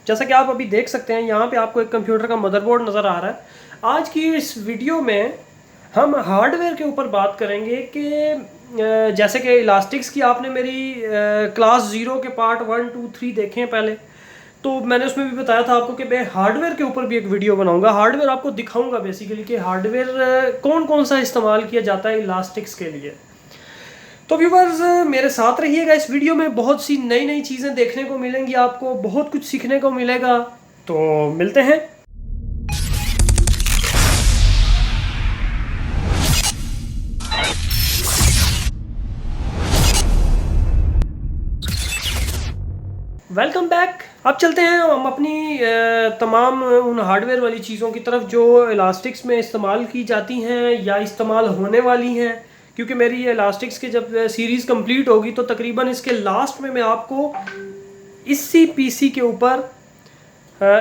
जैसा कि आप अभी देख सकते हैं यहाँ पे आपको एक कंप्यूटर का मदरबोर्ड नज़र आ रहा है। आज की इस वीडियो में हम हार्डवेयर के ऊपर बात करेंगे कि जैसे कि इलास्टिक्स की आपने मेरी क्लास 0 के पार्ट 1, 2, 3 देखे हैं पहले, तो मैंने उसमें भी बताया था आपको कि मैं हार्डवेयर के ऊपर भी एक वीडियो बनाऊंगा। हार्डवेयर आपको दिखाऊंगा बेसिकली कि हार्डवेयर कौन कौन सा इस्तेमाल किया जाता है इलास्टिक्स के लिए। तो व्यूवर्स मेरे साथ रहिएगा इस वीडियो में, बहुत सी नई नई चीज़ें देखने को मिलेंगी, आपको बहुत कुछ सीखने को मिलेगा। तो मिलते हैं। Welcome back. अब चलते हैं हम अपनी तमाम उन हार्डवेयर वाली चीज़ों की तरफ जो इलास्टिक्स में इस्तेमाल की जाती हैं या इस्तेमाल होने वाली हैं, क्योंकि मेरी ये इलास्टिक्स की जब सीरीज़ कंप्लीट होगी तो तकरीबन इसके लास्ट में मैं आपको इसी पीसी के ऊपर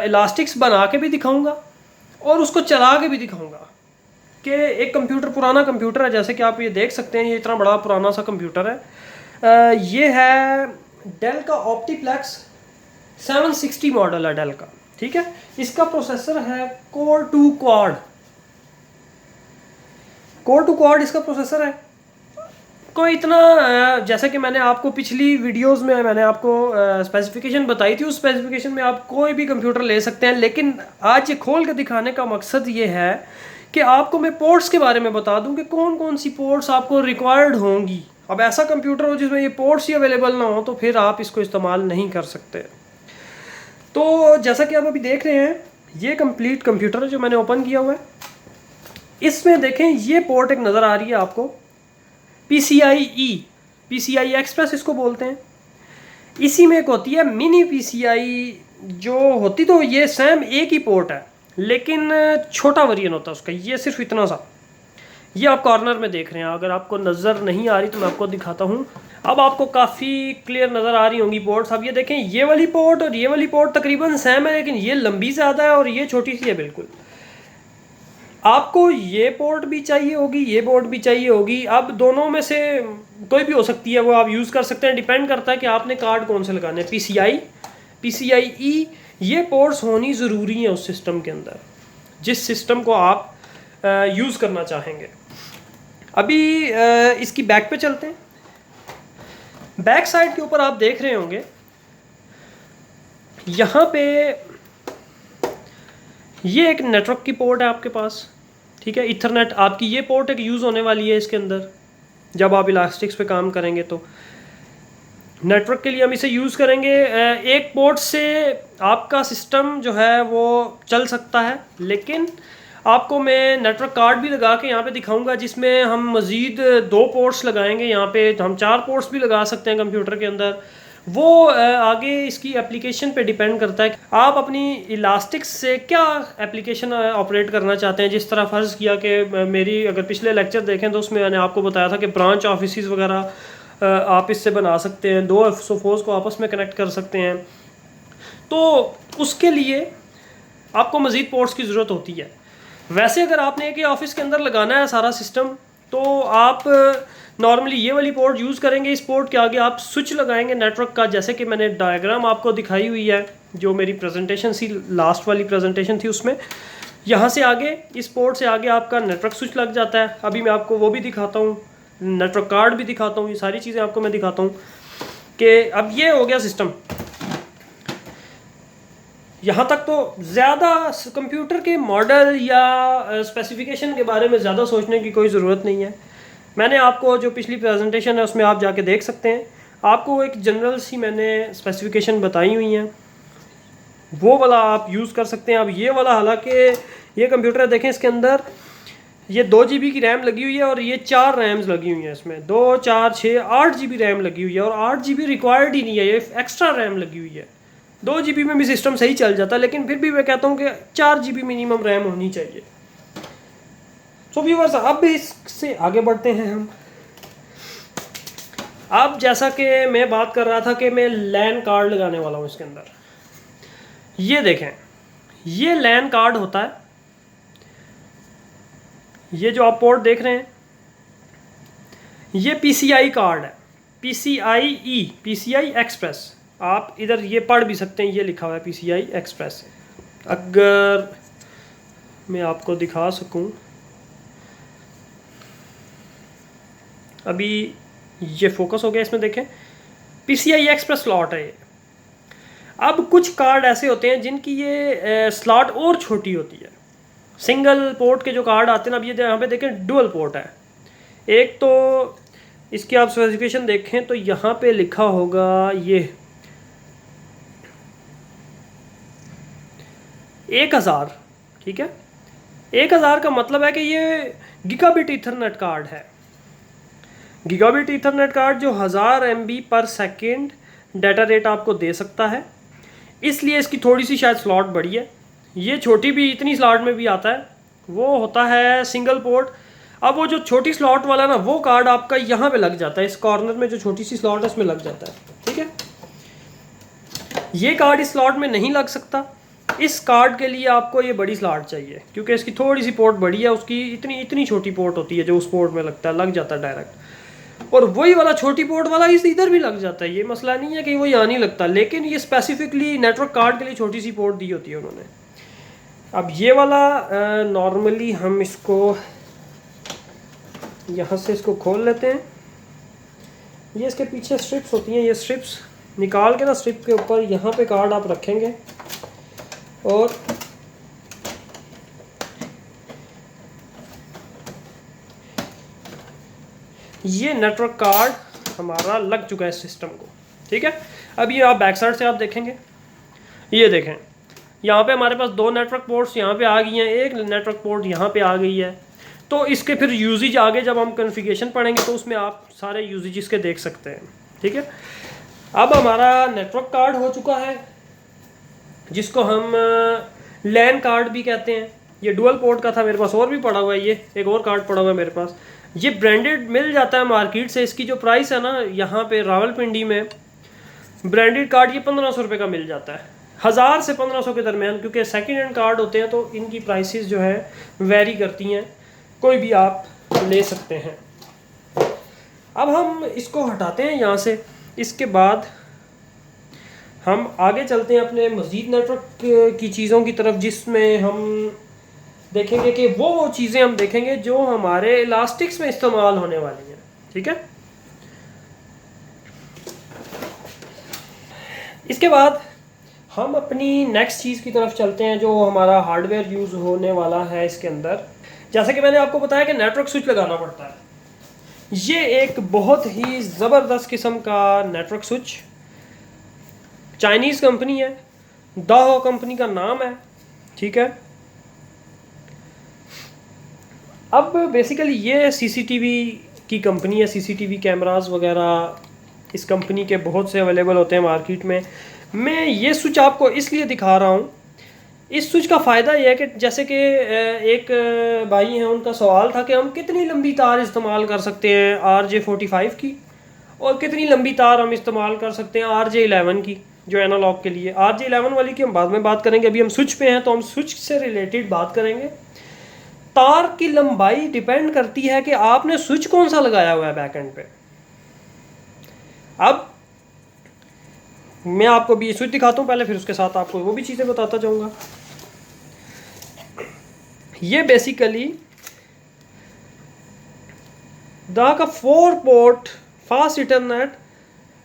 इलास्टिक्स बना के भी दिखाऊंगा और उसको चला के भी दिखाऊंगा कि एक कंप्यूटर, पुराना कंप्यूटर है, जैसे कि आप ये देख सकते हैं, ये इतना बड़ा पुराना सा कंप्यूटर है। ये है डेल का ऑप्टीप्लेक्स 760 मॉडल है डेल का, ठीक है। इसका प्रोसेसर है कोर टू क्वाड इसका प्रोसेसर है। कोई इतना जैसे कि मैंने आपको पिछली वीडियोस में मैंने आपको स्पेसिफिकेशन बताई थी, उस स्पेसिफिकेशन में आप कोई भी कंप्यूटर ले सकते हैं, लेकिन आज ये खोल के दिखाने का मकसद ये है कि आपको मैं पोर्ट्स के बारे में बता दूं कि कौन कौन सी पोर्ट्स आपको रिक्वायर्ड होंगी। अब ऐसा कंप्यूटर हो जिसमें ये पोर्ट्स ही अवेलेबल ना हो तो फिर आप इसको इस्तेमाल नहीं कर सकते। तो जैसा कि आप अभी देख रहे हैं, ये कंप्लीट कंप्यूटर है जो मैंने ओपन किया हुआ है। इसमें देखें, ये पोर्ट एक नज़र आ रही है आपको, PCI एक्सप्रेस इसको बोलते हैं। इसी में एक होती है मिनी PCI, जो होती तो ये सेम एक ही पोर्ट है लेकिन छोटा वेरिएंट होता है उसका, ये सिर्फ इतना सा। ये आप कॉर्नर में देख रहे हैं, अगर आपको नज़र नहीं आ रही तो मैं आपको दिखाता हूँ। अब आपको काफ़ी क्लियर नज़र आ रही होंगी पोर्ट्स। अब ये देखें, ये वाली पोर्ट और ये वाली पोर्ट तकरीबन सेम है, लेकिन ये लंबी ज़्यादा है और ये छोटी सी है बिल्कुल। आपको ये पोर्ट भी चाहिए होगी, ये पोर्ट भी चाहिए होगी। अब दोनों में से कोई भी हो सकती है, वो आप यूज़ कर सकते हैं। डिपेंड करता है कि आपने कार्ड कौन से लगाने हैं। PCIe ये पोर्ट्स होनी ज़रूरी है उस सिस्टम के अंदर जिस सिस्टम को आप यूज़ करना चाहेंगे। अभी इसकी बैक पे चलते हैं। बैक साइड के ऊपर आप देख रहे होंगे, यहाँ पे ये एक नेटवर्क की पोर्ट है आपके पास, ठीक है। इथरनेट आपकी ये पोर्ट एक यूज़ होने वाली है इसके अंदर जब आप इलास्टिक्स पे काम करेंगे, तो नेटवर्क के लिए हम इसे यूज़ करेंगे। एक पोर्ट से आपका सिस्टम जो है वो चल सकता है, लेकिन आपको मैं नेटवर्क कार्ड भी लगा के यहाँ पे दिखाऊंगा जिसमें हम मज़ीद 2 पोर्ट्स लगाएंगे। यहाँ पे हम 4 पोर्ट्स भी लगा सकते हैं कंप्यूटर के अंदर। वो आगे इसकी एप्लीकेशन पे डिपेंड करता है आप अपनी इलास्टिक्स से क्या एप्लीकेशन ऑपरेट करना चाहते हैं। जिस तरह फ़र्ज़ किया कि मेरी अगर पिछले लेक्चर देखें तो उसमें मैंने आपको बताया था कि ब्रांच ऑफिस वगैरह आप इससे बना सकते हैं, 2 सोफोज़ को आपस में कनेक्ट कर सकते हैं। तो उसके लिए आपको मज़ीद पोर्ट्स की ज़रूरत होती है। वैसे अगर आपने एक ही ऑफिस के अंदर लगाना है सारा सिस्टम, तो आप नॉर्मली ये वाली पोर्ट यूज़ करेंगे। इस पोर्ट के आगे आप स्विच लगाएंगे नेटवर्क का, जैसे कि मैंने डायग्राम आपको दिखाई हुई है जो मेरी प्रेजेंटेशन थी, लास्ट वाली प्रेजेंटेशन थी उसमें। यहाँ से आगे, इस पोर्ट से आगे आपका नेटवर्क स्विच लग जाता है। अभी मैं आपको वो भी दिखाता हूँ, नेटवर्क कार्ड भी दिखाता हूँ, ये सारी चीज़ें आपको मैं दिखाता हूँ कि अब ये हो गया सिस्टम। यहाँ तक तो ज़्यादा कंप्यूटर के मॉडल या स्पेसिफिकेशन के बारे में ज़्यादा सोचने की कोई ज़रूरत नहीं है। मैंने आपको जो पिछली प्रेजेंटेशन है उसमें आप जाके देख सकते हैं, आपको एक जनरल सी मैंने स्पेसिफिकेशन बताई हुई हैं, वो वाला आप यूज़ कर सकते हैं। अब ये वाला, हालांकि ये कंप्यूटर देखें, इसके अंदर ये 2 GB की रैम लगी हुई है और ये 4 रैम्स लगी हुई हैं इसमें, 2, 4, 6, 8 GB रैम लगी हुई है। और 8 GB रिक्वायर्ड ही नहीं है, ये एक्स्ट्रा रैम लगी हुई है। 2 GB में भी सिस्टम सही चल जाता है, लेकिन फिर भी मैं कहता हूँ कि 4 GB मिनिमम रैम होनी चाहिए। सो व्यूअर्स, अब इससे आगे बढ़ते हैं हम। अब जैसा कि मैं बात कर रहा था कि मैं लैन कार्ड लगाने वाला हूँ इसके अंदर। ये देखें, ये लैन कार्ड होता है। ये जो आप पोर्ट देख रहे हैं, ये PCI कार्ड है, PCIe, PCI एक्सप्रेस। आप इधर ये पढ़ भी सकते हैं, ये लिखा हुआ है PCI एक्सप्रेस। अगर मैं आपको दिखा सकूं, अभी ये फोकस हो गया इसमें, देखें PCI एक्सप्रेस स्लॉट है ये। अब कुछ कार्ड ऐसे होते हैं जिनकी ये स्लॉट और छोटी होती है। सिंगल पोर्ट के जो कार्ड आते हैं ना, अब ये यहाँ पे देखें डुअल पोर्ट है। एक तो इसकी आप स्पेसिफिकेशन देखें तो यहाँ पे लिखा होगा ये 1000, ठीक है। 1000 का मतलब है कि ये गीगाबिट ईथरनेट कार्ड है। गीगाबिट ईथरनेट कार्ड जो 1000 MB पर सेकेंड डाटा रेट आपको दे सकता है, इसलिए इसकी थोड़ी सी शायद स्लॉट बड़ी है। ये छोटी भी इतनी स्लॉट में भी आता है, वो होता है सिंगल पोर्ट। अब वो जो छोटी स्लॉट वाला ना, वो कार्ड आपका यहाँ पे लग जाता है, इस कॉर्नर में जो छोटी सी स्लॉट है उसमें लग जाता है, ठीक है। ये कार्ड इस स्लॉट में नहीं लग सकता। इस कार्ड के लिए आपको ये बड़ी स्लॉट चाहिए, क्योंकि इसकी थोड़ी सी पोर्ट बड़ी है, उसकी इतनी छोटी पोर्ट होती है जो उस पोर्ट में लगता है, लग जाता है डायरेक्ट। और वही वाला छोटी पोर्ट वाला इस इधर भी लग जाता है, ये मसला नहीं है कि वो यहाँ नहीं लगता, लेकिन ये स्पेसिफिकली नेटवर्क कार्ड के लिए छोटी सी पोर्ट दी होती है उन्होंने। अब ये वाला नॉर्मली हम इसको यहाँ से इसको खोल लेते हैं। ये इसके पीछे स्ट्रिप्स होती हैं, ये स्ट्रिप्स निकाल के ना, स्ट्रिप के ऊपर यहाँ पे कार्ड आप रखेंगे और ये नेटवर्क कार्ड हमारा लग चुका है सिस्टम को, ठीक है। अब ये आप बैक साइड से आप देखेंगे, ये देखें यहाँ पे हमारे पास 2 नेटवर्क पोर्ट्स यहाँ पे आ गई हैं, एक नेटवर्क पोर्ट यहाँ पे आ गई है। तो इसके फिर यूजेज आगे जब हम कॉन्फ़िगरेशन पढ़ेंगे तो उसमें आप सारे यूजेज इसके देख सकते हैं, ठीक है। अब हमारा नेटवर्क कार्ड हो चुका है, जिसको हम लैन कार्ड भी कहते हैं। ये डुअल पोर्ट का था मेरे पास, और भी पड़ा हुआ है, ये एक और कार्ड पड़ा हुआ है मेरे पास। ये ब्रांडेड मिल जाता है मार्केट से। इसकी जो प्राइस है ना, यहाँ पे रावलपिंडी में ब्रांडेड कार्ड ये 1500 रुपये का मिल जाता है, 1000 से 1500 के दरमियान, क्योंकि सेकेंड हैंड कार्ड होते हैं तो इनकी प्राइसेस जो है वेरी करती हैं, कोई भी आप ले सकते हैं। अब हम इसको हटाते हैं यहाँ से। इसके बाद हम आगे चलते हैं अपने मज़ीद नेटवर्क की चीज़ों की तरफ, जिसमें हम देखेंगे कि वो चीज़ें हम देखेंगे जो हमारे इलास्टिक्स में इस्तेमाल होने वाली हैं, ठीक है। इसके बाद हम अपनी नेक्स्ट चीज़ की तरफ चलते हैं, जो हमारा हार्डवेयर यूज़ होने वाला है इसके अंदर। जैसे कि मैंने आपको बताया कि नेटवर्क स्विच लगाना पड़ता है। ये एक बहुत ही ज़बरदस्त किस्म का नेटवर्क स्विच, चाइनीज़ कंपनी है, दाहो कंपनी का नाम है, ठीक है। अब बेसिकली ये CCTV की कंपनी है, CCTV कैमरास वगैरह इस कंपनी के बहुत से अवेलेबल होते हैं मार्केट में। मैं ये स्विच आपको इसलिए दिखा रहा हूँ, इस स्विच का फ़ायदा यह है कि जैसे कि एक भाई हैं, उनका सवाल था कि हम कितनी लंबी तार इस्तेमाल कर सकते हैं RJ45 की, और कितनी लंबी तार हम इस्तेमाल कर सकते हैं RJ11 की, जो एनालॉग के लिए। RJ11 वाली की हम बाद में बात करेंगे, अभी हम स्विच पे हैं तो हम स्विच से रिलेटेड बात करेंगे। तार की लंबाई डिपेंड करती है कि आपने स्विच कौन सा लगाया हुआ है बैक एंड पे। अब मैं आपको भी स्विच दिखाता हूँ पहले, फिर उसके साथ आपको वो भी चीज़ें बताता जाऊँगा। ये बेसिकली दा का 4 port fast Ethernet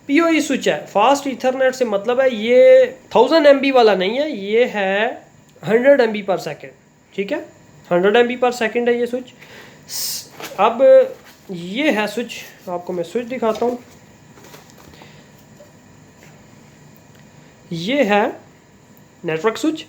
PoE switch है। फास्ट इथरनेट से मतलब है ये 1000 MB वाला नहीं है, ये है 100 MB पर सेकेंड, ठीक है। 100 MB पर सेकेंड है ये स्विच। अब ये है स्विच, आपको मैं स्विच दिखाता हूँ। ये है नेटवर्क स्विच।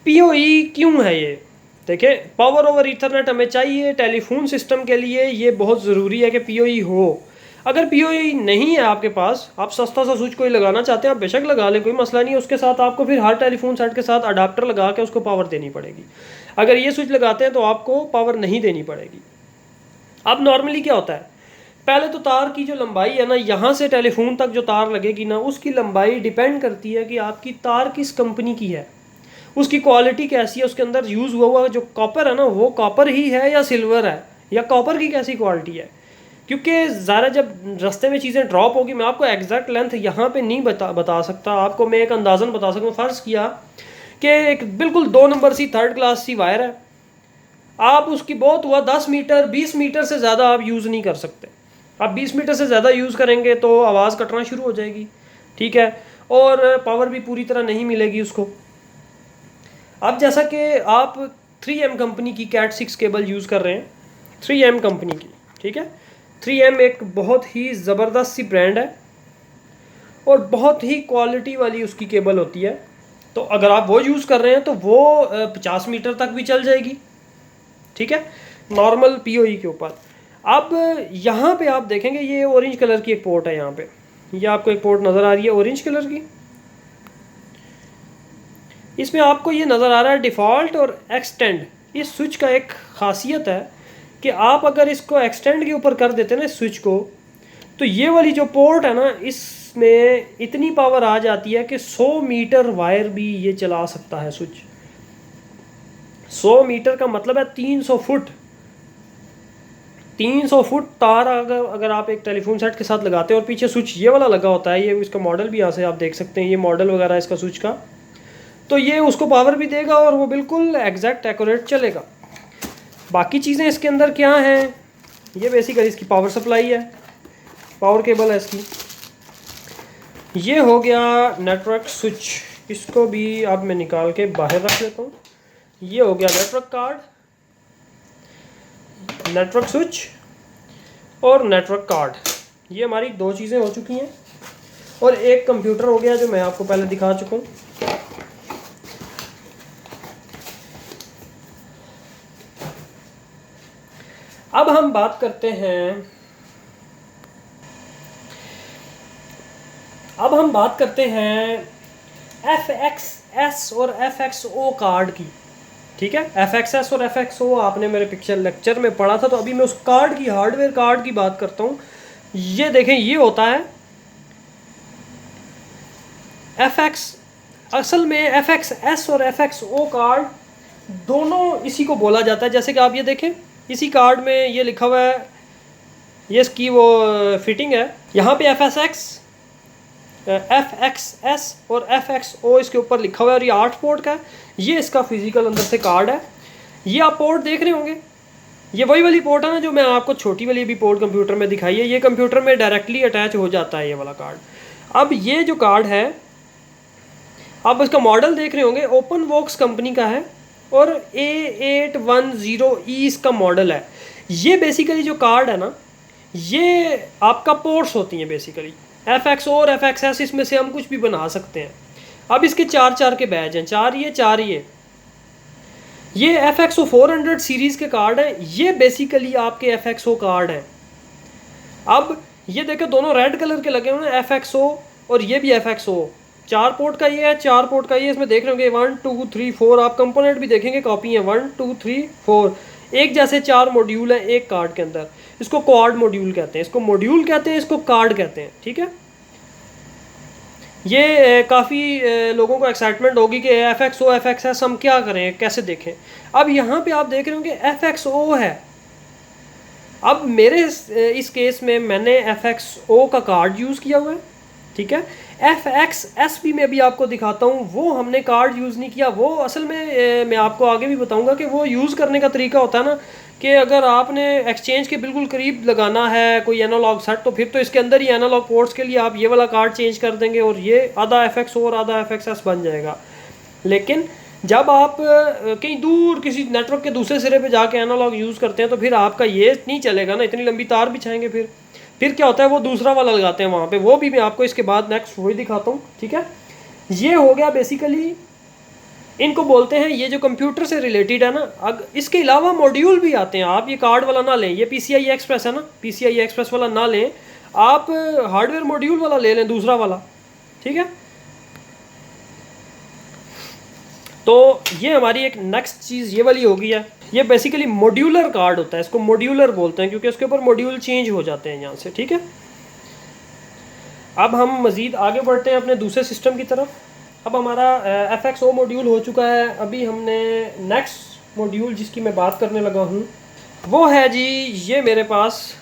PoE क्यों है ये? देखिए, पावर ओवर ईथरनेट हमें चाहिए टेलीफोन सिस्टम के लिए, ये बहुत ज़रूरी है कि PoE हो। अगर PoE नहीं है आपके पास, आप सस्ता सा स्विच कोई लगाना चाहते हैं, आप बेशक लगा लें, कोई मसला नहीं है। उसके साथ आपको फिर हर टेलीफोन सेट के साथ अडाप्टर लगा के उसको पावर देनी पड़ेगी। अगर ये स्विच लगाते हैं तो आपको पावर नहीं देनी पड़ेगी। अब नॉर्मली क्या होता है, पहले तो तार की जो लंबाई है ना, यहाँ से टेलीफोन तक जो तार लगेगी ना, उसकी लंबाई डिपेंड करती है कि आपकी तार किस कंपनी की है, उसकी क्वालिटी कैसी है, उसके अंदर यूज़ हुआ जो कॉपर है ना, वो कॉपर ही है या सिल्वर है, या कॉपर की कैसी क्वालिटी है। क्योंकि ज़रा जब रास्ते में चीज़ें ड्रॉप होगी, मैं आपको एग्जैक्ट लेंथ यहाँ पे नहीं बता सकता, आपको मैं एक अंदाज़न बता सकूँ। फ़र्ज़ किया कि एक बिल्कुल 2 नंबर सी थर्ड क्लास सी वायर है, आप उसकी बहुत हुआ 10 मीटर 20 मीटर से ज़्यादा आप यूज़ नहीं कर सकते। आप 20 मीटर से ज़्यादा यूज़ करेंगे तो आवाज़ कटना शुरू हो जाएगी, ठीक है, और पावर भी पूरी तरह नहीं मिलेगी उसको। अब जैसा कि आप 3M कंपनी की कैट 6 केबल यूज़ कर रहे हैं, 3M कंपनी की, ठीक है। 3M एक बहुत ही ज़बरदस्त सी ब्रांड है और बहुत ही क्वालिटी वाली उसकी केबल होती है। तो अगर आप वो यूज़ कर रहे हैं तो वो 50 मीटर तक भी चल जाएगी, ठीक है, नॉर्मल PoE के ऊपर। अब यहाँ पे आप देखेंगे ये ऑरेंज कलर की एक पोर्ट है, यहाँ पे ये आपको एक पोर्ट नज़र आ रही है ऑरेंज कलर की। इसमें आपको ये नज़र आ रहा है डिफ़ॉल्ट और एक्सटेंड। इस स्विच का एक ख़ासियत है कि आप अगर इसको एक्सटेंड के ऊपर कर देते हैं ना स्विच को, तो ये वाली जो पोर्ट है ना, इसमें इतनी पावर आ जाती है कि 100 मीटर वायर भी ये चला सकता है स्विच। 100 मीटर का मतलब है 300 फुट। 300 फुट तार अगर आप एक टेलीफोन सेट के साथ लगाते हैं और पीछे स्विच ये वाला लगा होता है, ये इसका मॉडल भी यहाँ से आप देख सकते हैं, ये मॉडल वगैरह इसका स्विच का, तो ये उसको पावर भी देगा और वो बिल्कुल एग्जैक्ट एक्यूरेट चलेगा। बाकी चीज़ें इसके अंदर क्या हैं, ये बेसिकली इसकी पावर सप्लाई है, पावर केबल है इसकी। ये हो गया नेटवर्क स्विच, इसको भी अब मैं निकाल के बाहर रख लेता हूँ। ये हो गया नेटवर्क कार्ड, नेटवर्क स्विच और नेटवर्क कार्ड, ये हमारी 2 चीज़ें हो चुकी हैं। और एक कंप्यूटर हो गया जो मैं आपको पहले दिखा चुका हूँ। अब हम बात करते हैं FXS और FXO कार्ड की, ठीक है। FXS और FXO आपने मेरे लेक्चर में पढ़ा था, तो अभी मैं उस कार्ड की, हार्डवेयर कार्ड की बात करता हूँ। ये देखें, ये होता है FX, असल में FXS और FXO कार्ड दोनों इसी को बोला जाता है। जैसे कि आप ये देखें, इसी कार्ड में ये लिखा हुआ है, ये इसकी वो फिटिंग है, यहाँ पे FXS और FXO इसके ऊपर लिखा हुआ है और ये 8 पोर्ट का है। ये इसका फिजिकल अंदर से कार्ड है। ये आप पोर्ट देख रहे होंगे, ये वही वाली पोर्ट है ना जो मैं आपको छोटी वाली भी पोर्ट कंप्यूटर में दिखाई है, ये कंप्यूटर में डायरेक्टली अटैच हो जाता है ये वाला कार्ड। अब ये जो कार्ड है, आप इसका मॉडल देख रहे होंगे, ओपन वॉक्स कंपनी का है और A810E इसका मॉडल है। ये बेसिकली जो कार्ड है ना, ये आपका पोर्ट्स होती हैं बेसिकली। FXO और FXS इसमें से हम कुछ भी बना सकते हैं। अब इसके 4 के बैच हैं, 4 ये FXO 400 सीरीज़ के कार्ड हैं। ये बेसिकली आपके FXO कार्ड हैं। अब ये देखें, दोनों रेड कलर के लगे हुए हैं, FXO और ये भी FXO। 4 पोर्ट का ये है, 4 पोर्ट का ये, इसमें देख रहे होंगे 1 2 3 4, आप कंपोनेंट भी देखेंगे, कॉपी है 1 2 3 4, एक जैसे 4 मॉड्यूल है एक कार्ड के अंदर। इसको क्वाड मॉड्यूल कहते हैं, इसको मॉड्यूल कहते हैं, इसको कार्ड कहते हैं, ठीक है। ये काफ़ी लोगों को एक्साइटमेंट होगी कि FXO FXS हम क्या करें, कैसे देखें। अब यहाँ पे आप देख रहे होंगे FXO है। अब मेरे इस केस में मैंने FXO का कार्ड यूज़ किया हुआ है, ठीक है। FXS भी मैं भी आपको दिखाता हूँ, वो हमने कार्ड यूज़ नहीं किया। वो असल में मैं आपको आगे भी बताऊँगा कि वो यूज़ करने का तरीका होता है ना, कि अगर आपने एक्सचेंज के बिल्कुल करीब लगाना है कोई एनालॉग सेट, तो फिर तो इसके अंदर ही एनालॉग पोर्ट्स के लिए आप ये वाला कार्ड चेंज कर देंगे और ये आधा FXO और आधा FXS बन जाएगा। लेकिन जब आप कहीं दूर किसी नेटवर्क के दूसरे सिरे पे जाके एनालॉग यूज़ करते हैं, तो फिर आपका ये नहीं चलेगा ना, इतनी लंबी तार बिछाएंगे। फिर क्या होता है, वो दूसरा वाला लगाते हैं वहाँ पे, वो भी मैं आपको इसके बाद नेक्स्ट वही दिखाता हूँ, ठीक है। ये हो गया बेसिकली, इनको बोलते हैं, ये जो कंप्यूटर से रिलेटेड है ना। इसके अलावा मॉड्यूल भी आते हैं, आप ये कार्ड वाला ना लें, ये PCI Express है ना, PCI Express वाला ना लें, आप हार्डवेयर मॉड्यूल वाला ले लें, दूसरा वाला, ठीक है। तो ये हमारी एक नेक्स्ट चीज़ ये वाली होगी है। ये बेसिकली मॉड्यूलर कार्ड होता है, इसको मॉड्यूलर बोलते हैं क्योंकि इसके ऊपर मॉड्यूल चेंज हो जाते हैं यहाँ से, ठीक है। अब हम मज़ीद आगे बढ़ते हैं अपने दूसरे सिस्टम की तरफ। अब हमारा FXO मॉड्यूल हो चुका है। अभी हमने नेक्स्ट मॉड्यूल जिसकी मैं बात करने लगा हूँ वो है जी, ये मेरे पास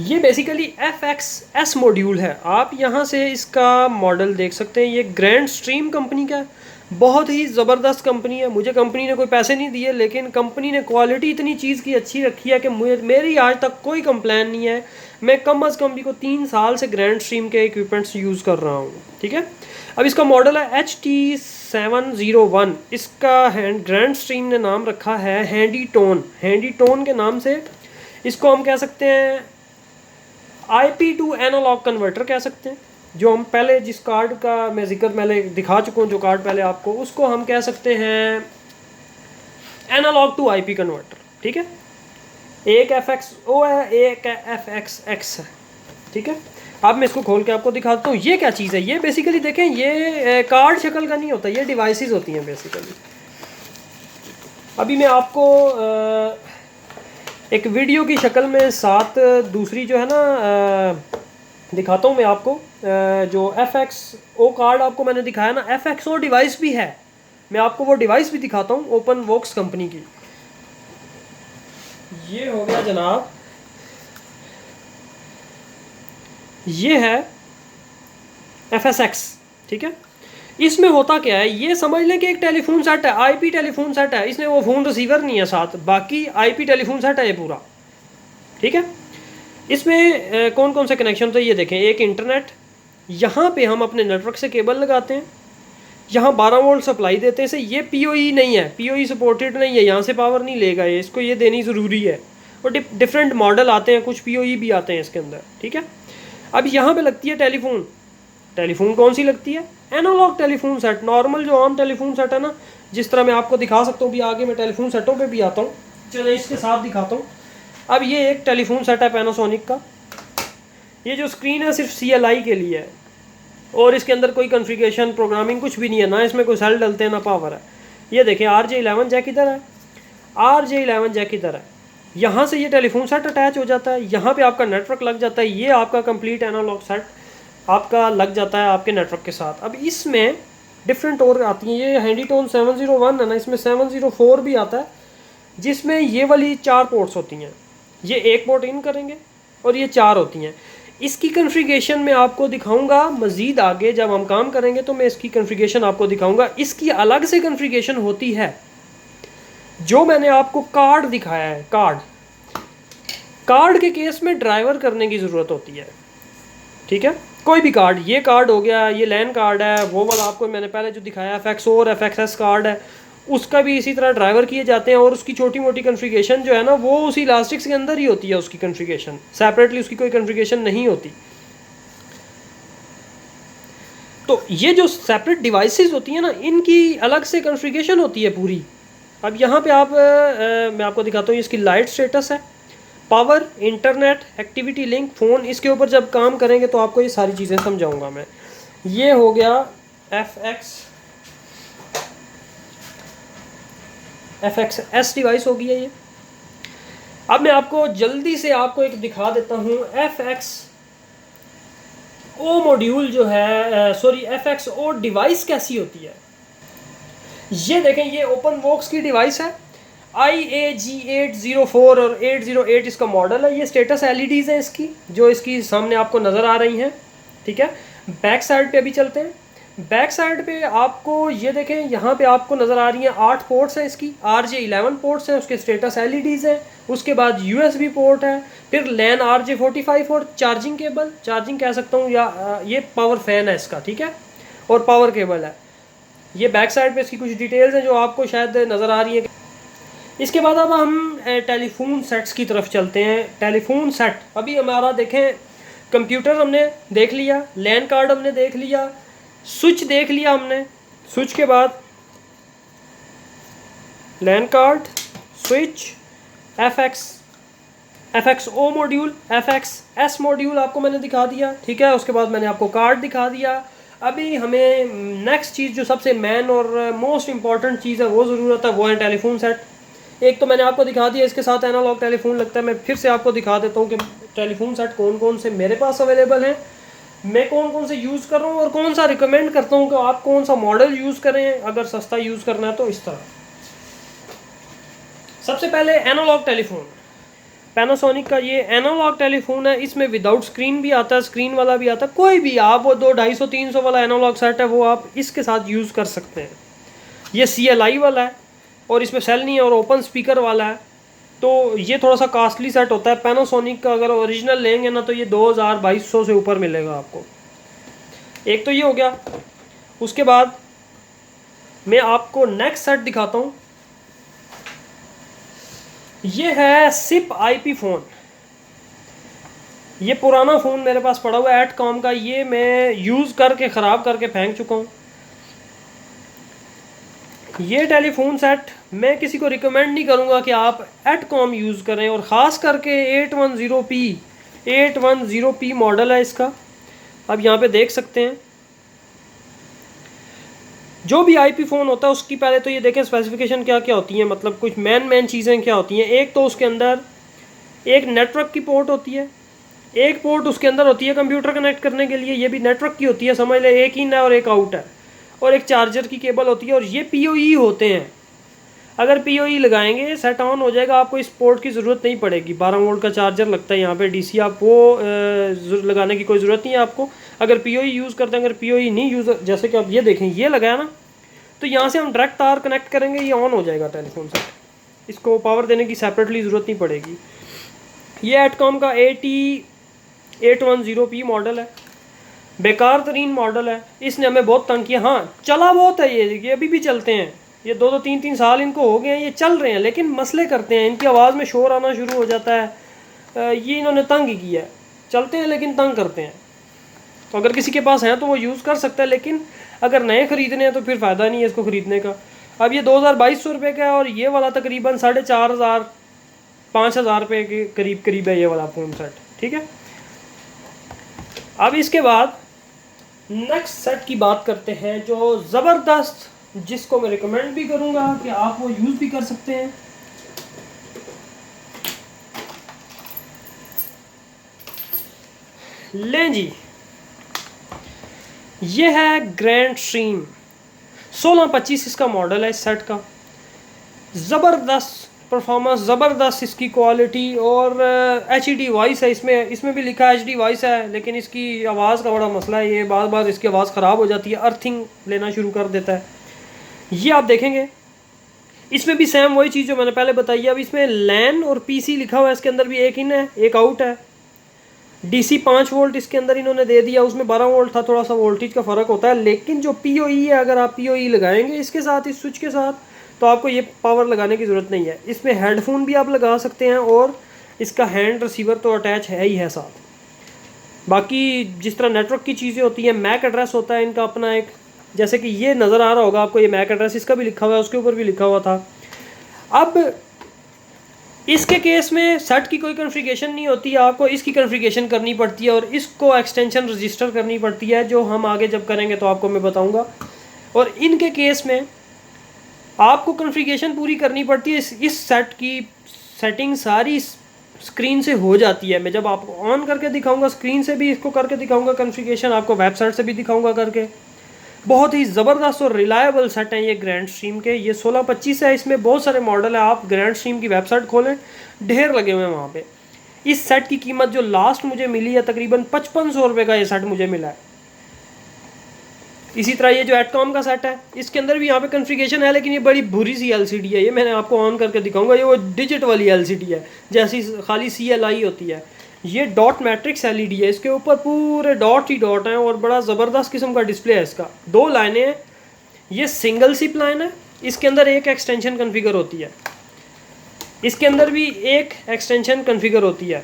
ये बेसिकली FXS मॉड्यूल है। आप यहाँ से इसका मॉडल देख सकते हैं। ये ग्रैंड स्ट्रीम कंपनी का है, बहुत ही ज़बरदस्त कंपनी है। मुझे कंपनी ने कोई पैसे नहीं दिए, लेकिन कंपनी ने क्वालिटी इतनी चीज़ की अच्छी रखी है कि मेरी आज तक कोई कंप्लेन नहीं है। मैं कम अज़ कम भी को 3 साल से ग्रैंड स्ट्रीम के इक्विपमेंट्स यूज़ कर रहा हूँ, ठीक है। अब इसका मॉडल है HT701। इसका ग्रैंड स्ट्रीम ने नाम रखा है हैंडी टोन के नाम से इसको हम कह सकते हैं IP टू एनालॉग कन्वर्टर कह सकते हैं। जो हम पहले जिस कार्ड का मैं जिक्र पहले दिखा चुका हूँ, जो कार्ड पहले आपको, उसको हम कह सकते हैं एनालॉग टू IP कन्वर्टर, ठीक है। एक FXO है, एक FXX है, ठीक है। अब मैं इसको खोल के आपको दिखाता हूँ ये क्या चीज़ है। ये बेसिकली देखें, ये कार्ड शक्ल का नहीं होता, ये डिवाइसेस होती हैं बेसिकली। अभी मैं आपको एक वीडियो की शक्ल में साथ दूसरी जो है ना दिखाता हूँ मैं आपको। जो FXO कार्ड आपको मैंने दिखाया ना, FXO डिवाइस भी है। मैं आपको वो डिवाइस भी दिखाता हूँ ओपन वॉक्स कंपनी की। ये हो गया जनाब, ये है FSX, ठीक है। इसमें होता क्या है, ये समझ लें कि एक टेलीफोन सेट है, IP टेलीफोन सेट है। इसमें वो फ़ोन रिसीवर नहीं है साथ, बाकी IP टेलीफोन सेट है ये पूरा, ठीक है। इसमें कौन कौन से कनेक्शन होते हैं ये देखें। एक इंटरनेट, यहाँ पे हम अपने नेटवर्क से केबल लगाते हैं, यहाँ 12 वोल्ट सप्लाई देते हैं से। ये PoE नहीं है, PoE सपोर्टेड नहीं है, यहाँ से पावर नहीं लेगा ये, इसको ये देनी ज़रूरी है। और डिफरेंट मॉडल आते हैं, कुछ PoE भी आते हैं इसके अंदर, ठीक है। अब यहाँ पे लगती है टेलीफोन कौन सी लगती है, एनालॉग टेलीफोन सेट। नॉर्मल जो आम टेलीफोन सेट है ना, जिस तरह मैं आपको दिखा सकता हूँ, भी आगे मैं टेलीफोन सेटों पे भी आता हूँ, चलो इसके साथ दिखाता हूँ। अब ये एक टेलीफोन सेट है पैनासोनिक का। ये जो स्क्रीन है सिर्फ CLI के लिए है, और इसके अंदर कोई कॉन्फ़िगरेशन प्रोग्रामिंग कुछ भी नहीं है, ना इसमें कोई सेल डलते हैं ना पावर है। ये देखें RJ11 जैक इधर है, RJ11 जैक इधर है। यहाँ से ये टेलीफोन सेट अटैच हो जाता है, यहाँ पे आपका नेटवर्क लग जाता है। ये आपका कंप्लीट एनालॉग सेट आपका लग जाता है आपके नेटवर्क के साथ। अब इसमें डिफरेंट और आती हैं। ये हैंडीटोन 701 है ना, इसमें 704 भी आता है, जिसमें ये वाली 4 पोर्ट्स होती हैं। ये एक पोर्ट इन करेंगे और ये 4 होती हैं। इसकी कॉन्फ़िगरेशन मैं आपको दिखाऊंगा मज़ीद आगे, जब हम काम करेंगे तो मैं इसकी कॉन्फ़िगरेशन आपको दिखाऊंगा। इसकी अलग से कॉन्फ़िगरेशन होती है। जो मैंने आपको कार्ड दिखाया है, कार्ड के केस में ड्राइवर करने की ज़रूरत होती है, ठीक है। कोई भी कार्ड, ये कार्ड हो गया, ये लैन कार्ड है, वो वाला आपको मैंने पहले जो दिखाया FXO और FXS कार्ड है, उसका भी इसी तरह ड्राइवर किए जाते हैं। और उसकी छोटी मोटी कॉन्फ़िगरेशन जो है ना, वो उसी इलास्टिक्स के अंदर ही होती है। उसकी कॉन्फ़िगरेशन सेपरेटली उसकी कोई कॉन्फ़िगरेशन नहीं होती। तो ये जो सेपरेट डिवाइसेस होती हैं ना, इनकी अलग से कॉन्फ़िगरेशन होती है पूरी। अब यहाँ पे मैं आपको दिखाता हूँ, इसकी लाइट स्टेटस है, power, internet, activity link, phone. इसके ऊपर जब काम करेंगे तो आपको ये सारी चीज़ें समझाऊंगा मैं। ये हो गया FXS डिवाइस हो गया ये। अब मैं आपको जल्दी से आपको एक दिखा देता हूँ FXO मॉड्यूल जो है, सॉरी FXO डिवाइस कैसी होती है। ये देखें, ये ओपन वॉक्स की डिवाइस है, IAG804 और 808 इसका मॉडल है। ये स्टेटस LEDs हैं इसकी, जो इसकी सामने आपको नज़र आ रही हैं, ठीक है। बैक साइड पे अभी चलते हैं। बैक साइड पे आपको ये देखें, यहाँ पे आपको नज़र आ रही हैं 8 पोर्ट्स हैं इसकी, RJ11 पोर्ट्स हैं, उसके स्टेटस LEDs हैं। उसके बाद USB पोर्ट है, फिर LAN RJ45 और चार्जिंग केबल, चार्जिंग कह सकता हूँ, या ये पावर फैन है इसका, ठीक है, और पावर केबल है। ये बैक साइड पे इसकी कुछ डिटेल्स हैं जो आपको शायद नज़र आ रही है। इसके बाद अब हम टेलीफोन सेट्स की तरफ चलते हैं। टेलीफोन सेट अभी हमारा देखें, कंप्यूटर हमने देख लिया, लैन कार्ड हमने देख लिया, स्विच देख लिया हमने। स्विच के बाद LAN card, switch, FXO module, FXS module आपको मैंने दिखा दिया, ठीक है। उसके बाद मैंने आपको कार्ड दिखा दिया। अभी हमें नेक्स्ट चीज़ जो सबसे मेन और मोस्ट इम्पॉर्टेंट चीज़ है, वो ज़रूरत है, वो है टेलीफोन सेट। एक तो मैंने आपको दिखा दिया, इसके साथ एनालॉग टेलीफोन लगता है। मैं फिर से आपको दिखा देता हूँ कि टेलीफोन सेट कौन कौन से मेरे पास अवेलेबल हैं, मैं कौन कौन से यूज़ कर रहा हूँ, और कौन सा रिकमेंड करता हूँ कि आप कौन सा मॉडल यूज़ करें अगर सस्ता यूज़ करना है तो। इस तरह सबसे पहले एनालॉग टेलीफोन। पैनासोनिक का ये एनालॉग टेलीफोन है, इसमें विदाउट स्क्रीन भी आता है, स्क्रीन वाला भी आता है, कोई भी आप वो 200-250-300 वाला एनालॉग सेट है वो आप इसके साथ यूज़ कर सकते हैं। ये CLI वाला है और इसमें सेल नहीं है और ओपन स्पीकर वाला है, तो ये थोड़ा सा कॉस्टली सेट होता है। पैनासोनिक का अगर ओरिजिनल लेंगे ना तो ये 2200 से ऊपर मिलेगा आपको। एक तो ये हो गया। उसके बाद मैं आपको नेक्स्ट सेट दिखाता हूँ। ये है सिप IP फ़ोन। ये पुराना फ़ोन मेरे पास पड़ा हुआ है एटकॉम का, ये मैं यूज़ करके ख़राब करके फेंक चुका हूँ। ये टेलीफोन सेट मैं किसी को रिकमेंड नहीं करूँगा कि आप एटकॉम यूज़ करें, और ख़ास करके 810p मॉडल है इसका, आप यहाँ पे देख सकते हैं। जो भी IP फ़ोन होता है उसकी पहले तो ये देखें स्पेसिफिकेशन क्या क्या होती हैं, मतलब कुछ मेन चीज़ें क्या होती हैं। एक तो उसके अंदर एक नेटवर्क की पोर्ट होती है, एक पोर्ट उसके अंदर होती है कंप्यूटर कनेक्ट करने के लिए, ये भी नेटवर्क की होती है, समझ ले एक इन है और एक आउट है, और एक चार्जर की केबल होती है, और ये PoE होते हैं। अगर PoE लगाएंगे सेट ऑन हो जाएगा, आपको इस पोर्ट की ज़रूरत नहीं पड़ेगी। 12 वोल्ट का चार्जर लगता है यहाँ पे DC, आप वो लगाने की कोई ज़रूरत नहीं है आपको अगर PoE यूज़ करते हैं। अगर PoE नहीं यूज़, जैसे कि आप ये देखें ये लगाया ना, तो यहाँ से हम डायरेक्ट तार कनेक्ट करेंगे, ये ऑन हो जाएगा टेलीफोन सेट, इसको पावर देने की सेपरेटली ज़रूरत नहीं पड़ेगी। ये एटकॉम का 810p मॉडल है, बेकार तरीन मॉडल है, इसने हमें बहुत तंग किया। हाँ चला बहुत है ये अभी भी चलते हैं, ये 2-3 साल इनको हो गए हैं, ये चल रहे हैं, लेकिन मसले करते हैं, इनकी आवाज़ में शोर आना शुरू हो जाता है। ये इन्होंने तंग ही किया है, चलते हैं लेकिन तंग करते हैं। तो अगर किसी के पास है तो वो यूज़ कर सकता है, लेकिन अगर नए ख़रीदने हैं तो फिर फ़ायदा नहीं है इसको ख़रीदने का। अब ये 2200 रुपये का है, और ये वाला तकरीबन 4500-5000 रुपये के करीब है ये वाला फ़ोन सेट, ठीक है। अब इसके बाद नेक्स्ट सेट की बात करते हैं, जो ज़बरदस्त, जिसको मैं रिकमेंड भी करूंगा कि आप वो यूज़ भी कर सकते हैं। लें जी, ये है ग्रैंड स्ट्रीम 1625 इसका मॉडल है इस सेट का। ज़बरदस्त परफॉर्मेंस, ज़बरदस्त इसकी क्वालिटी, और HD वॉइस है इसमें भी लिखा है HD वॉइस है, लेकिन इसकी आवाज़ का बड़ा मसला है, ये बार बार इसकी आवाज़ ख़राब हो जाती है, अर्थिंग लेना शुरू कर देता है। ये आप देखेंगे इसमें भी सेम वही चीज़ जो मैंने पहले बताई है। अब इसमें LAN और PC लिखा हुआ है, इसके अंदर भी एक इन है एक आउट है। DC 5 वोल्ट इसके अंदर इन्होंने दे दिया, उसमें 12 वोल्ट था, थोड़ा सा वोल्टेज का फ़र्क होता है। लेकिन जो PoE है, अगर आप PoE लगाएंगे इसके साथ, इस स्विच के साथ, तो आपको ये पावर लगाने की ज़रूरत नहीं है। इसमें हेडफोन भी आप लगा सकते हैं, और इसका हैंड रिसीवर तो अटैच है ही है साथ। बाकी जिस तरह नेटवर्क की चीज़ें होती हैं, मैक एड्रेस होता है इनका अपना एक, जैसे कि ये नज़र आ रहा होगा आपको, ये मैक एड्रेस इसका भी लिखा हुआ है, उसके ऊपर भी लिखा हुआ था। अब इसके केस में सेट की कोई कॉन्फ़िगरेशन नहीं होती है, आपको इसकी कॉन्फ़िगरेशन करनी पड़ती है, और इसको एक्सटेंशन रजिस्टर करनी पड़ती है, जो हम आगे जब करेंगे तो आपको मैं बताऊंगा। और इनके केस में आपको कॉन्फ़िगरेशन पूरी करनी पड़ती है। इस सेट की सेटिंग सारी स्क्रीन से हो जाती है। मैं जब आपको ऑन करके दिखाऊंगा, स्क्रीन से भी इसको करके दिखाऊंगा कॉन्फ़िगरेशन, आपको वेबसाइट से भी दिखाऊंगा करके। बहुत ही ज़बरदस्त और रिलायबल सेट हैं ये ग्रैंड स्ट्रीम के। ये 1625 है, इसमें बहुत सारे मॉडल है। आप ग्रैंड स्ट्रीम की वेबसाइट खोलें, ढेर लगे हुए हैं वहाँ पे। इस सेट की कीमत जो लास्ट मुझे मिली है तकरीबन 5500 रुपये का ये सेट मुझे मिला है। इसी तरह ये जो एटकॉम का सेट है, इसके अंदर भी यहाँ पे कॉन्फ़िगरेशन है, लेकिन ये बड़ी बुरी सी LCD है। ये मैंने आपको ऑन करके दिखाऊंगा, ये वो डिजिट वाली LCD है, जैसी खाली CLI होती है। ये डॉट मैट्रिक्स LED है, इसके ऊपर पूरे डॉट ही डॉट हैं, और बड़ा ज़बरदस्त किस्म का डिस्प्ले है इसका। 2 लाइनें हैं, ये सिंगल सिप लाइन है, इसके अंदर एक एक्सटेंशन कॉन्फ़िगर होती है, इसके अंदर भी एक एक्सटेंशन कॉन्फ़िगर होती है,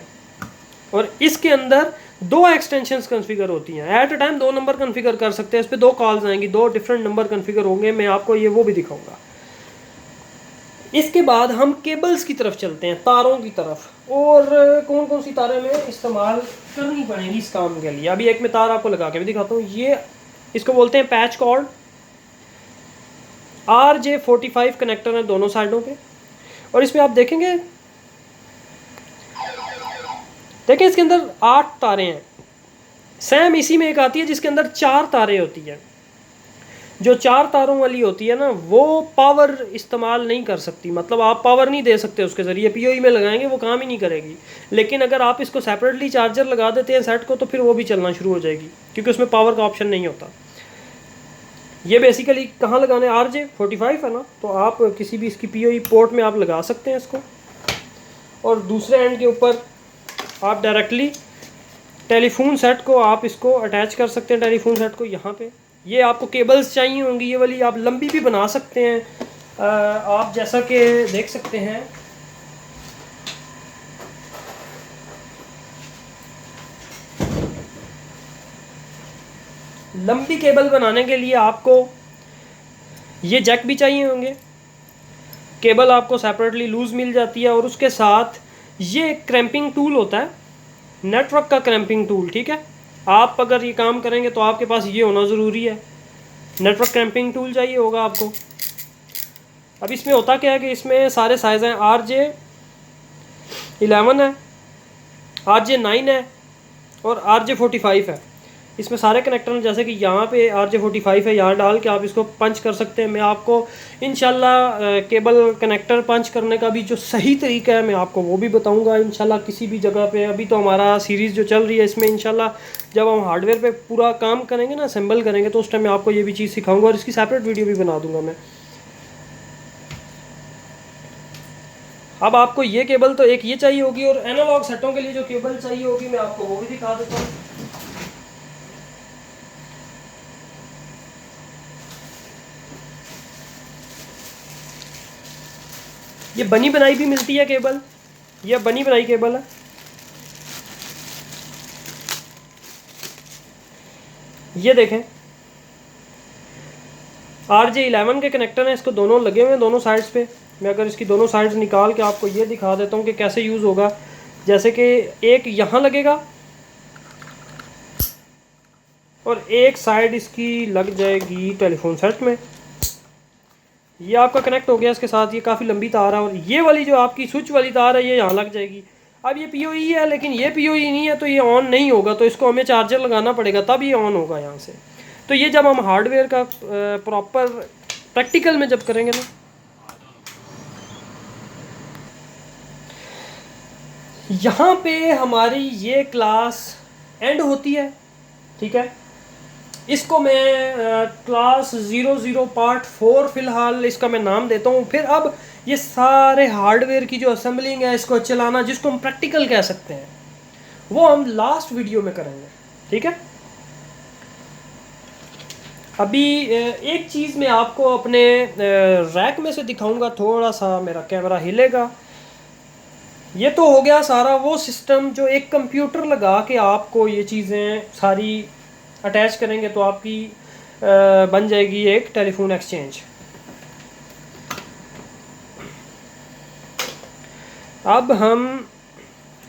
और इसके अंदर 2 एक्सटेंशंस कॉन्फ़िगर होती हैं। At a time 2 number configure कर सकते हैं, इस पर 2 कॉल्स आएंगी, 2 डिफरेंट नंबर कॉन्फ़िगर होंगे। मैं आपको ये वो भी दिखाऊंगा। इसके बाद हम केबल्स की तरफ चलते हैं, तारों की तरफ, और कौन कौन सी तारें में इस्तेमाल करनी पड़ेंगी इस काम के लिए। अभी एक मैं तार आपको लगा के भी दिखाता हूँ। ये इसको बोलते हैं पैच कॉर्ड। RJ45 कनेक्टर हैं दोनों साइडों पे, और इसमें आप देखेंगे, देखिए इसके अंदर 8 तारें हैं। सेम इसी में एक आती है जिसके अंदर 4 तारें होती हैं। जो 4 तारों वाली होती है ना, वो पावर इस्तेमाल नहीं कर सकती, मतलब आप पावर नहीं दे सकते उसके ज़रिए, पीओई में लगाएंगे वो काम ही नहीं करेगी। लेकिन अगर आप इसको सेपरेटली चार्जर लगा देते हैं सेट को, तो फिर वो भी चलना शुरू हो जाएगी, क्योंकि उसमें पावर का ऑप्शन नहीं होता। ये बेसिकली कहाँ लगाने, RJ45 है ना, तो आप किसी भी इसकी पीओई पोर्ट में आप लगा सकते हैं इसको। और दूसरे एंड के ऊपर आप डायरेक्टली टेलीफोन सेट को आप इसको अटैच कर सकते हैं, टेलीफोन सेट को यहाँ पे। ये आपको केबल्स चाहिए होंगी, ये वाली आप लंबी भी बना सकते हैं। आप जैसा कि देख सकते हैं, लंबी केबल बनाने के लिए आपको ये जैक भी चाहिए होंगे। केबल आपको सेपरेटली लूज़ मिल जाती है, और उसके साथ ये एक क्रैम्पिंग टूल होता है, नेटवर्क का क्रैम्पिंग टूल, ठीक है। आप अगर ये काम करेंगे तो आपके पास ये होना ज़रूरी है, नेटवर्क क्रैम्पिंग टूल चाहिए होगा आपको। अब इसमें होता क्या है कि इसमें सारे साइज़ हैं, RJ11 है, RJ9 है और RJ45 है। इसमें सारे कनेक्टर, जैसे कि यहाँ पे RJ45 है, यहाँ डाल के आप इसको पंच कर सकते हैं। मैं आपको इंशाल्लाह केबल कनेक्टर पंच करने का भी जो सही तरीका है मैं आपको वो भी बताऊंगा इंशाल्लाह किसी भी जगह पे। अभी तो हमारा सीरीज़ जो चल रही है इसमें इंशाल्लाह जब हम हार्डवेयर पे पूरा काम करेंगे ना, असेंबल करेंगे, तो उस टाइम मैं आपको ये भी चीज़ सिखाऊंगा और इसकी सेपरेट वीडियो भी बना दूंगा मैं। अब आपको ये केबल तो एक ये चाहिए होगी, और एनालॉग सेटों के लिए जो केबल चाहिए होगी मैं आपको वो भी दिखा देता हूँ। ये बनी बनाई भी मिलती है केबल, ये बनी बनाई केबल है। ये देखें, RJ11 के कनेक्टर हैं, इसको दोनों लगे हुए हैं दोनों साइड्स पे। मैं अगर इसकी दोनों साइड्स निकाल के आपको ये दिखा देता हूँ कि कैसे यूज़ होगा। जैसे कि एक यहाँ लगेगा और एक साइड इसकी लग जाएगी टेलीफोन सेट में। ये आपका कनेक्ट हो गया इसके साथ। ये काफ़ी लंबी तार है, और ये वाली जो आपकी स्विच वाली तार है ये यहाँ लग जाएगी। अब ये पीओई है, लेकिन ये पीओई नहीं है तो ये ऑन नहीं होगा, तो इसको हमें चार्जर लगाना पड़ेगा तब ये ऑन होगा यहाँ से। तो ये जब हम हार्डवेयर का प्रॉपर प्रैक्टिकल में जब करेंगे ना, यहाँ पे हमारी ये क्लास एंड होती है, ठीक है। इसको मैं क्लास 00 पार्ट 4 फ़िलहाल इसका मैं नाम देता हूँ। फिर अब ये सारे हार्डवेयर की जो असेंबलिंग है, इसको चलाना, जिसको हम प्रैक्टिकल कह सकते हैं, वो हम लास्ट वीडियो में करेंगे, ठीक है। अभी एक चीज़ मैं आपको अपने रैक में से दिखाऊंगा, थोड़ा सा मेरा कैमरा हिलेगा। ये तो हो गया सारा वो सिस्टम जो एक कंप्यूटर लगा के आपको ये चीज़ें सारी अटैच करेंगे तो आपकी बन जाएगी एक टेलीफोन एक्सचेंज। अब हम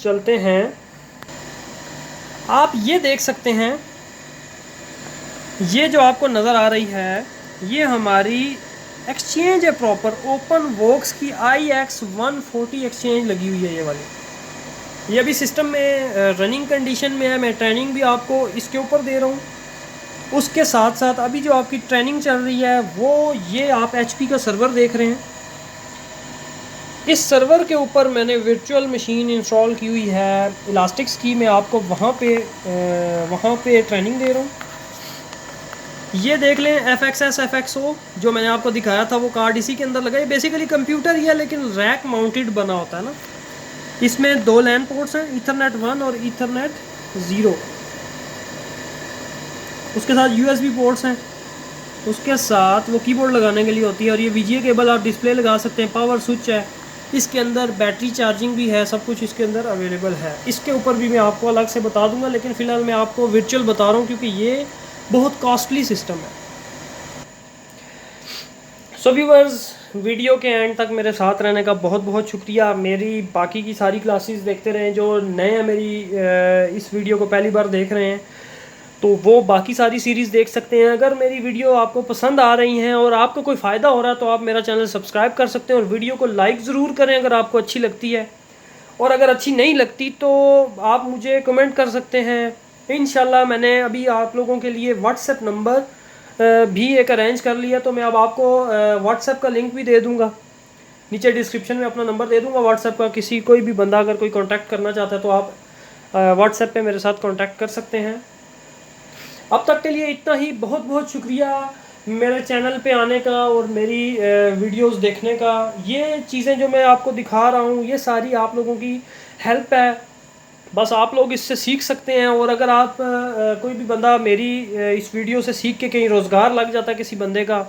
चलते हैं, आप ये देख सकते हैं, ये जो आपको नज़र आ रही है ये हमारी एक्सचेंज है प्रॉपर, ओपन वॉक्स की IX140 एक्सचेंज लगी हुई है ये वाली। ये अभी सिस्टम में रनिंग कंडीशन में है, मैं ट्रेनिंग भी आपको इसके ऊपर दे रहा हूँ। उसके साथ साथ अभी जो आपकी ट्रेनिंग चल रही है वो ये आप HP का सर्वर देख रहे हैं। इस सर्वर के ऊपर मैंने वर्चुअल मशीन इंस्टॉल की हुई है इलास्टिक्स की, मैं आपको वहाँ पे ट्रेनिंग दे रहा हूँ। ये देख लें FXS FXO जो मैंने आपको दिखाया था वो कार्ड इसी के अंदर लगा है। बेसिकली कंप्यूटर ही है लेकिन रैक माउंटेड बना होता है ना। इसमें 2 LAN पोर्ट्स हैं, ईथरनेट 1 और ईथरनेट 0। उसके साथ USB पोर्ट्स हैं, उसके साथ वो कीबोर्ड लगाने के लिए होती है, और ये VGA केबल आप डिस्प्ले लगा सकते हैं, पावर स्विच है, इसके अंदर बैटरी चार्जिंग भी है, सब कुछ इसके अंदर अवेलेबल है। इसके ऊपर भी मैं आपको अलग से बता दूंगा, लेकिन फ़िलहाल मैं आपको वर्चुअल बता रहा हूँ क्योंकि ये बहुत कॉस्टली सिस्टम है। सो व्यूअर्स, वीडियो के एंड तक मेरे साथ रहने का बहुत बहुत शुक्रिया। मेरी बाकी की सारी क्लासेस देखते रहें। जो नए हैं मेरी इस वीडियो को पहली बार देख रहे हैं तो वो बाकी सारी सीरीज़ देख सकते हैं। अगर मेरी वीडियो आपको पसंद आ रही हैं और आपको कोई फ़ायदा हो रहा है तो आप मेरा चैनल सब्सक्राइब कर सकते हैं, और वीडियो को लाइक ज़रूर करें अगर आपको अच्छी लगती है, और अगर अच्छी नहीं लगती तो आप मुझे कमेंट कर सकते हैं। इंशाल्लाह मैंने अभी आप लोगों के लिए व्हाट्सएप नंबर भी एक अरेंज कर लिया। तो मैं अब आपको व्हाट्सएप का लिंक भी दे दूँगा, नीचे डिस्क्रिप्शन में अपना नंबर दे दूँगा व्हाट्सएप का। किसी कोई भी बंदा अगर कोई कांटेक्ट करना चाहता है तो आप व्हाट्सएप पे मेरे साथ कांटेक्ट कर सकते हैं। अब तक के लिए इतना ही। बहुत बहुत शुक्रिया मेरे चैनल पे आने का और मेरी वीडियोस देखने का। ये चीज़ें जो मैं आपको दिखा रहा हूँ ये सारी आप लोगों की हेल्प है, बस आप लोग इससे सीख सकते हैं। और अगर आप कोई भी बंदा मेरी इस वीडियो से सीख के कहीं रोज़गार लग जाता है किसी बंदे का,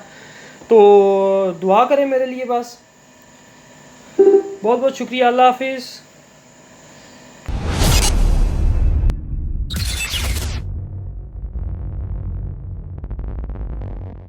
तो दुआ करें मेरे लिए बस। बहुत बहुत शुक्रिया। अल्लाह हाफिज़।